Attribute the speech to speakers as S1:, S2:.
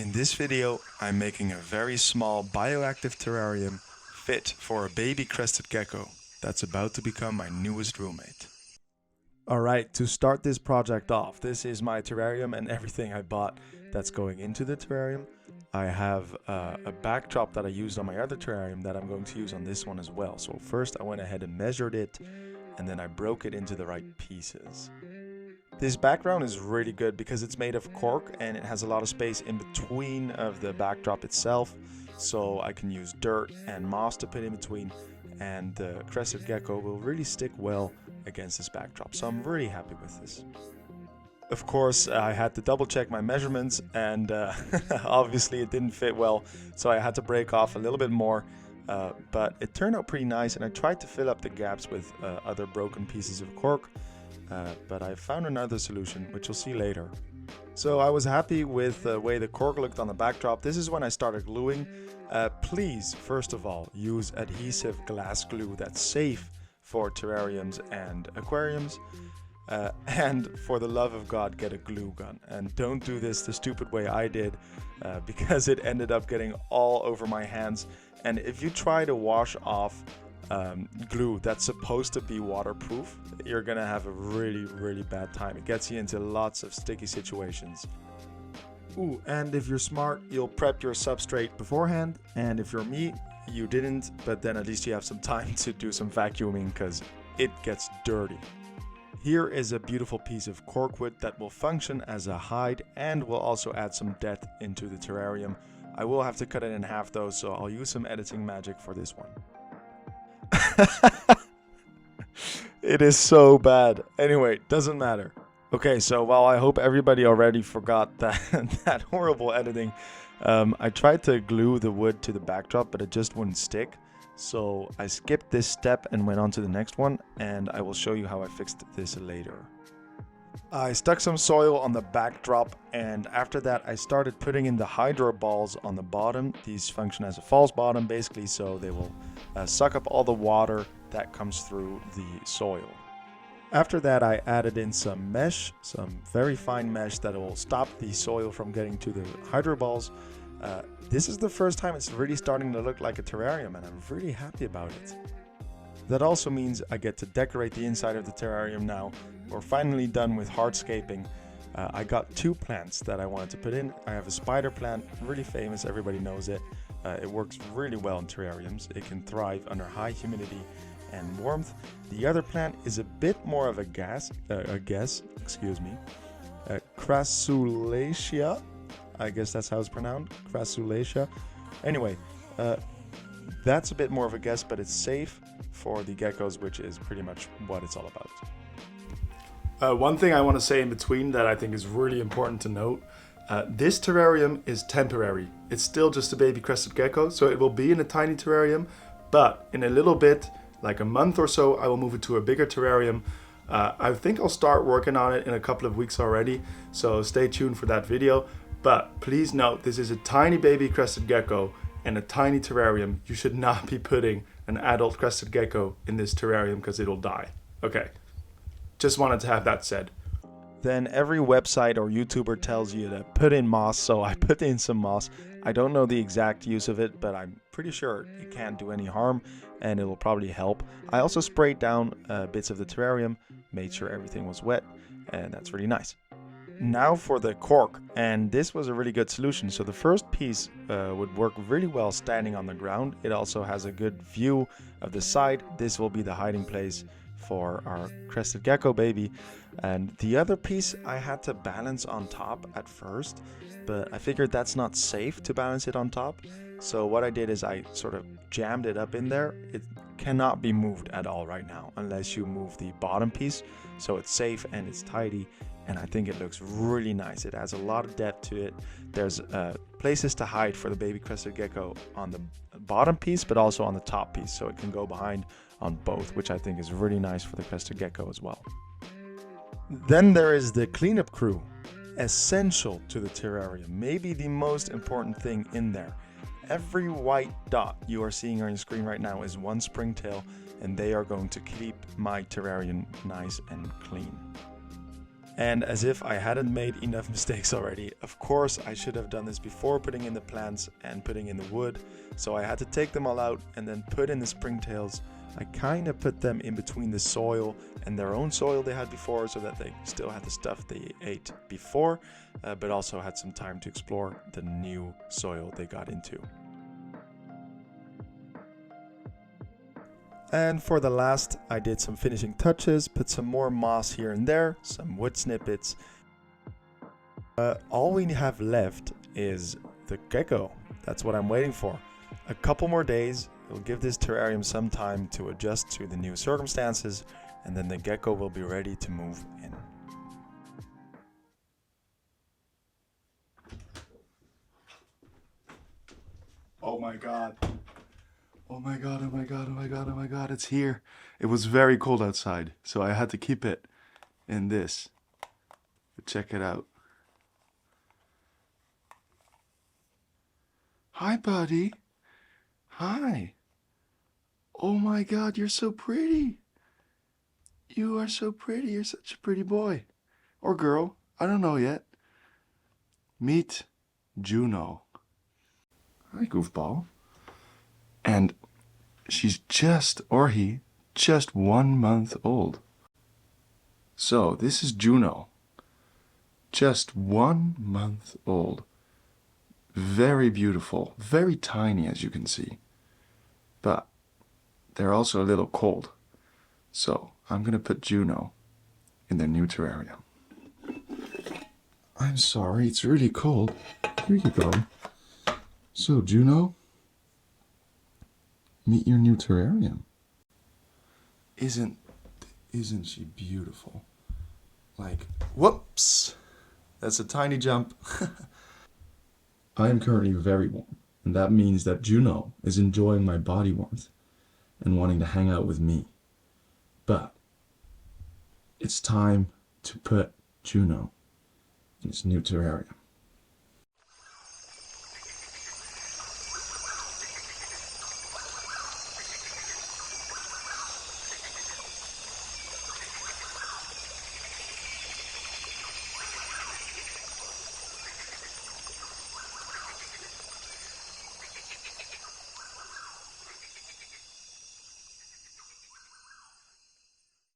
S1: In this video, I'm making a very small bioactive terrarium fit for a baby crested gecko that's about to become my newest roommate. Alright, to start this project off, this is my terrarium and everything I bought that's going into the terrarium. I have a backdrop that I used on my other terrarium that I'm going to use on this one as well. So first I went ahead and measured it, and then I broke it into the right pieces. This background is really good because it's made of cork and it has a lot of space in between of the backdrop itself, so I can use dirt and moss to put in between, and the crested gecko will really stick well against this backdrop, so I'm really happy with this. Of course, I had to double check my measurements, and obviously it didn't fit well, so I had to break off a little bit more, but it turned out pretty nice, and I tried to fill up the gaps with other broken pieces of cork. But I found another solution, which you'll see later. So I was happy with the way the cork looked on the backdrop. This is when I started gluing. Please, first of all, use adhesive glass glue that's safe for terrariums and aquariums. And for the love of God, get a glue gun. And don't do this the stupid way I did, because it ended up getting all over my hands. And if you try to wash off glue that's supposed to be waterproof, you're gonna have a really bad time. It gets you into lots of sticky situations. Ooh, and if you're smart, you'll prep your substrate beforehand, and if you're me, you didn't, but then at least you have some time to do some vacuuming because it gets dirty. Here is a beautiful piece of corkwood that will function as a hide and will also add some depth into the terrarium. I will have to cut it in half though, so I'll use some editing magic for this one. It is so bad. Anyway, doesn't matter. Okay, so while I hope everybody already forgot that horrible editing, I tried to glue the wood to the backdrop, but it just wouldn't stick. So I skipped this step and went on to the next one, and I will show you how I fixed this later. I stuck some soil on the backdrop, and after that I started putting in the hydro balls on the bottom. These function as a false bottom basically, so they will suck up all the water that comes through the soil. After that I added in some mesh, some very fine mesh that will stop the soil from getting to the hydro balls. This is the first time it's really starting to look like a terrarium, and I'm really happy about it. That also means I get to decorate the inside of the terrarium now. We're finally done with hardscaping. I got two plants that I wanted to put in. I have a spider plant, really famous, everybody knows it. It works really well in terrariums. It can thrive under high humidity and warmth. The other plant is a bit more of a Crassulacea. I guess that's how it's pronounced, Crassulacea. Anyway, that's a bit more of a guess, but it's safe for the geckos, which is pretty much what it's all about. One thing I want to say in between that I think is really important to note, this terrarium is temporary. It's still just a baby crested gecko, so it will be in a tiny terrarium, but in a little bit, like a month or so, I will move it to a bigger terrarium. I think I'll start working on it in a couple of weeks already, so stay tuned for that video. But please note, this is a tiny baby crested gecko and a tiny terrarium. You should not be putting an adult crested gecko in this terrarium because it'll die. Okay, just wanted to have that said. Then every website or YouTuber tells you to put in moss, so I put in some moss. I don't know the exact use of it, but I'm pretty sure it can't do any harm and it will probably help. I also sprayed down bits of the terrarium, made sure everything was wet, and that's really nice. Now for the cork, and this was a really good solution. So the first piece would work really well standing on the ground. It also has a good view of the side. This will be the hiding place for our crested gecko baby. And the other piece I had to balance on top at first, but I figured that's not safe to balance it on top. So what I did is I sort of jammed it up in there. It cannot be moved at all right now unless you move the bottom piece. So it's safe and it's tidy, and I think it looks really nice. It adds a lot of depth to it. There's places to hide for the baby crested gecko on the bottom piece, but also on the top piece, so it can go behind on both, which I think is really nice for the crested gecko as well. Then there is the cleanup crew, essential to the terrarium, maybe the most important thing in there. Every white dot you are seeing on your screen right now is one springtail, and they are going to keep my terrarium nice and clean. And as if I hadn't made enough mistakes already, of course I should have done this before putting in the plants and putting in the wood. So I had to take them all out and then put in the springtails. I kind of put them in between the soil and their own soil they had before, so that they still had the stuff they ate before, but also had some time to explore the new soil they got into. And for the last, I did some finishing touches, put some more moss here and there, some wood snippets. All we have left is the gecko. That's what I'm waiting for. A couple more days. We'll give this terrarium some time to adjust to the new circumstances, and then the gecko will be ready to move in.
S2: Oh my god. Oh my god, oh my god, oh my god, oh my god, it's here. It was very cold outside, so I had to keep it in this. But check it out. Hi, buddy. Hi. Oh my god, you're so pretty. You are so pretty. You're such a pretty boy. Or girl. I don't know yet. Meet Juno. Hi, goofball. And she's just 1 month old. So this is Juno. Just 1 month old. Very beautiful. Very tiny, as you can see. But they're also a little cold. So I'm going to put Juno in their new terrarium. I'm sorry, it's really cold. Here you go. So, Juno, meet your new terrarium. Isn't she beautiful? Like, whoops! That's a tiny jump. I am currently very warm, and that means that Juno is enjoying my body warmth and wanting to hang out with me. But it's time to put Juno in his new terrarium.